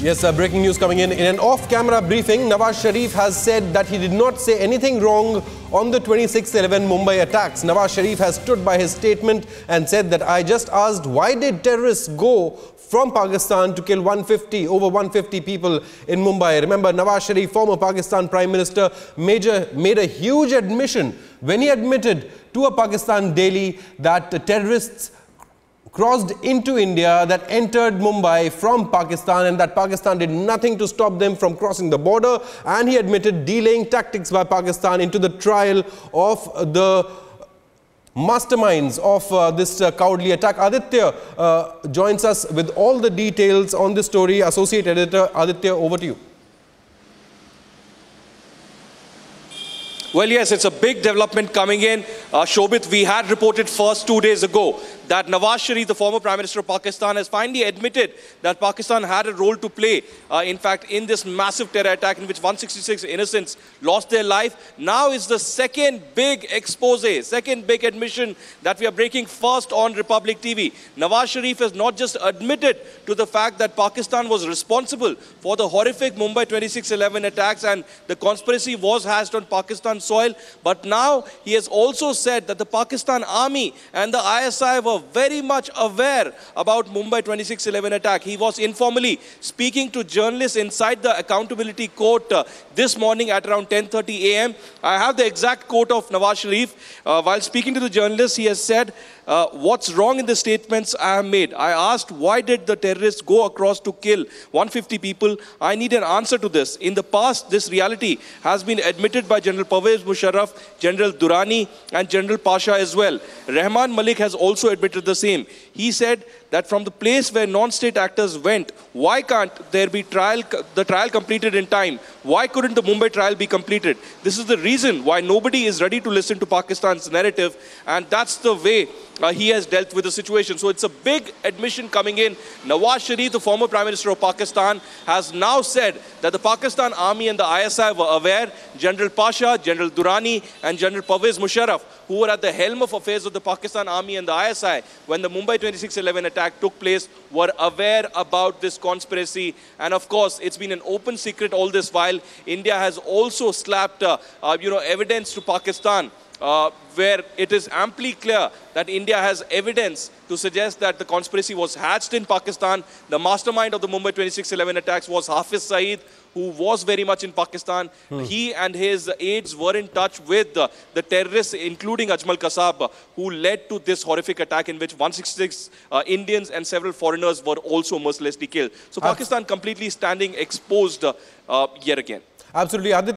Yes, breaking news coming in. In an off-camera briefing, Nawaz Sharif has said that he did not say anything wrong on the 26/11 Mumbai attacks. Nawaz Sharif has stood by his statement and said that I just asked why did terrorists go from Pakistan to kill over 150 people in Mumbai. Remember, Nawaz Sharif, former Pakistan Prime Minister, made a huge admission when he admitted to a Pakistan daily that terrorists crossed into India, that entered Mumbai from Pakistan, and that Pakistan did nothing to stop them from crossing the border. And he admitted delaying tactics by Pakistan into the trial of the masterminds of this cowardly attack. Aditya joins us with all the details on this story. Associate Editor Aditya, over to you. Well, yes, it's a big development coming in. Shobit, we had reported first 2 days ago that Nawaz Sharif, the former Prime Minister of Pakistan, has finally admitted that Pakistan had a role to play, in fact, in this massive terror attack in which 166 innocents lost their life. Now is the second big expose, second big admission that we are breaking first on Republic TV. Nawaz Sharif has not just admitted to the fact that Pakistan was responsible for the horrific Mumbai 26/11 attacks and the conspiracy was hatched on Pakistan soil, but now he has also said that the Pakistan army and the ISI were very much aware about Mumbai 26/11 attack. He was informally speaking to journalists inside the accountability court this morning at around 10:30 a.m. I have the exact quote of Nawaz Sharif. While speaking to the journalists, he has said, what's wrong in the statements I have made? I asked, why did the terrorists go across to kill 150 people? I need an answer to this. In the past, this reality has been admitted by General Pervez Musharraf, General Durrani, and General Pasha as well. Rahman Malik has also admitted the same. He said that from the place where non-state actors went, why can't there be the trial completed in time? Why couldn't the Mumbai trial be completed? This is the reason why nobody is ready to listen to Pakistan's narrative, and that's the way he has dealt with the situation. So it's a big admission coming in. Nawaz Sharif, the former Prime Minister of Pakistan, has now said that the Pakistan army and the ISI were aware. General Pasha, General Durrani, and General Pervez Musharraf, who were at the helm of affairs of the Pakistan army and the ISI when the Mumbai 26/11 attack took place, were aware about this conspiracy. And of course, it's been an open secret all this while. India has also slapped evidence to Pakistan, where it is amply clear that India has evidence to suggest that the conspiracy was hatched in Pakistan. The mastermind of the Mumbai 26/11 attacks was Hafiz Saeed, who was very much in Pakistan. He and his aides were in touch with the terrorists, including Ajmal Kasab, who led to this horrific attack in which 166 Indians and several foreigners were also mercilessly killed. So Pakistan completely standing exposed yet again. Absolutely.